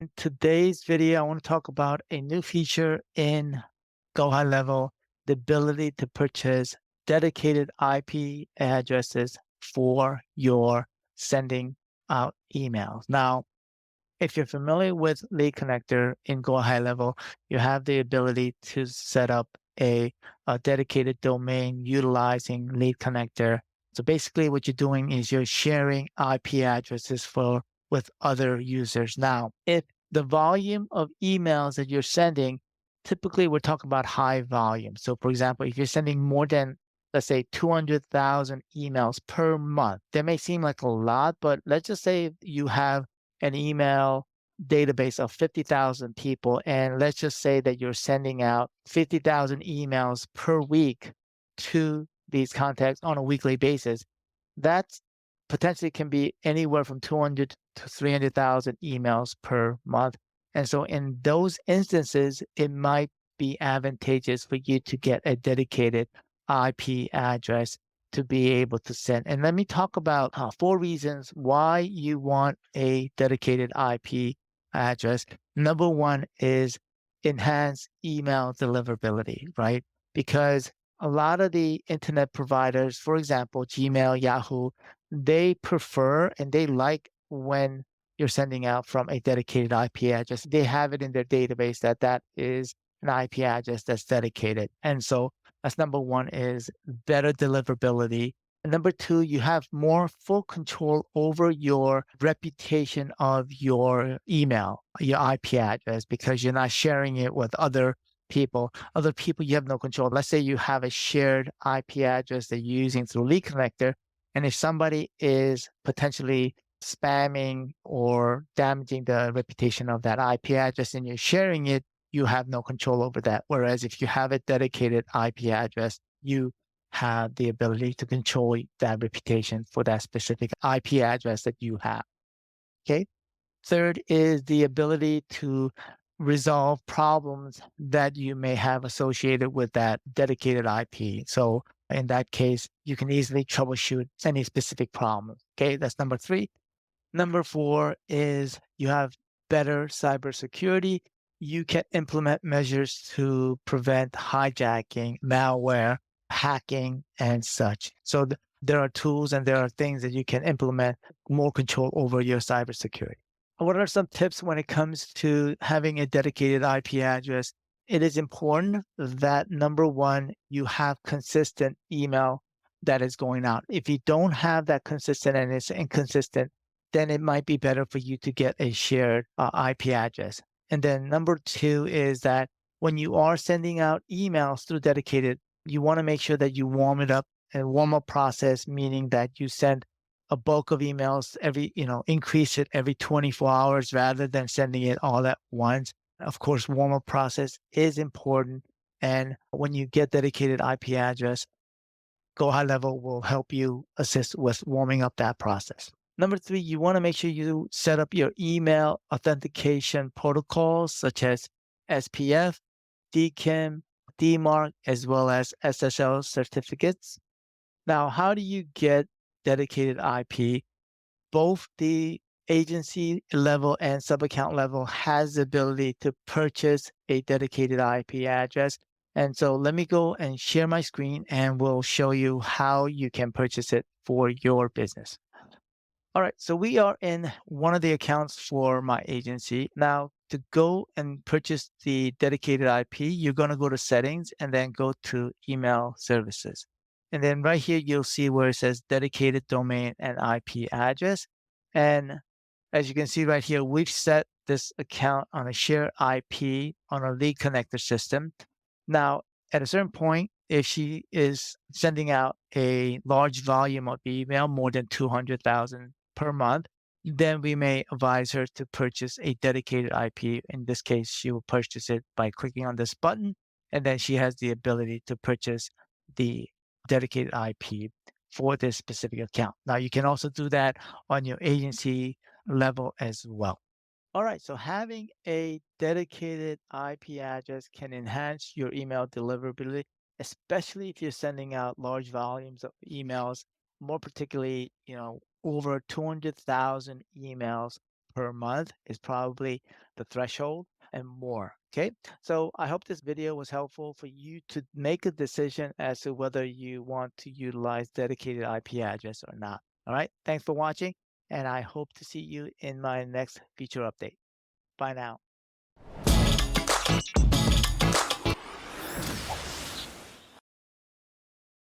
In today's video, I want to talk about a new feature in GoHighLevel, the ability to purchase dedicated IP addresses for your sending out emails. Now, if you're familiar with Lead Connector in GoHighLevel, you have the ability to set up a dedicated domain utilizing Lead Connector. So basically, what you're doing is you're sharing IP addresses for with other users. Now, if the volume of emails that you're sending, typically we're talking about high volume. So, for example, if you're sending more than let's say 200,000 emails per month, that may seem like a lot, but let's just say you have an email database of 50,000 people, and let's just say that you're sending out 50,000 emails per week to these contacts on a weekly basis. That's potentially can be anywhere from 200 to 300,000 emails per month. And so in those instances, it might be advantageous for you to get a dedicated IP address to be able to send. And let me talk about four reasons why you want a dedicated IP address. Number one is enhanced email deliverability, right? Because a lot of the internet providers, for example, Gmail, Yahoo, they prefer and they like when you're sending out from a dedicated IP address. They have it in their database that that is an IP address that's dedicated. And so that's number one is better deliverability. And number two, you have more full control over your reputation of your email, your IP address, because you're not sharing it with other people. Other people you have no control. Let's say you have a shared IP address that you're using through Lead Connector. And if somebody is potentially spamming or damaging the reputation of that IP address and you're sharing it, you have no control over that. Whereas if you have a dedicated IP address, you have the ability to control that reputation for that specific IP address that you have. Okay. Third is the ability to resolve problems that you may have associated with that dedicated IP. So in that case, you can easily troubleshoot any specific problem. Okay, that's number three. Number four is you have better cybersecurity. You can implement measures to prevent hijacking, malware, hacking, and such. So there are tools and there are things that you can implement more control over your cybersecurity. What are some tips when it comes to having a dedicated IP address? It is important that number one, you have consistent email that is going out. If you don't have that consistent and it's inconsistent, then it might be better for you to get a shared IP address. And then number two is that when you are sending out emails through dedicated, you want to make sure that you warm it up and warm up process, meaning that you send a bulk of emails every, increase it every 24 hours rather than sending it all at once. Of course, warm up process is important. And when you get dedicated IP address, GoHighLevel will help you assist with warming up that process. Number three, you want to make sure you set up your email authentication protocols such as SPF, DKIM, DMARC, as well as SSL certificates. Now, how do you get dedicated IP? Both the agency level and sub-account level has the ability to purchase a dedicated IP address. And so let me go and share my screen and we'll show you how you can purchase it for your business. All right, so we are in one of the accounts for my agency. Now, to go and purchase the dedicated IP, you're going to go to settings and then go to email services. And then right here, you'll see where it says dedicated domain and IP address. And as you can see right here, we've set this account on a shared IP on a lead connector system. Now, at a certain point, if she is sending out a large volume of email, more than 200,000 per month, then we may advise her to purchase a dedicated IP. In this case, she will purchase it by clicking on this button, and then she has the ability to purchase the dedicated IP for this specific account. Now, you can also do that on your agency level as well. All right, so having a dedicated IP address can enhance your email deliverability, especially if you're sending out large volumes of emails, more particularly, over 200,000 emails per month is probably the threshold and more. Okay. So I hope this video was helpful for you to make a decision as to whether you want to utilize dedicated IP address or not. All right. Thanks for watching, and I hope to see you in my next feature update. Bye now.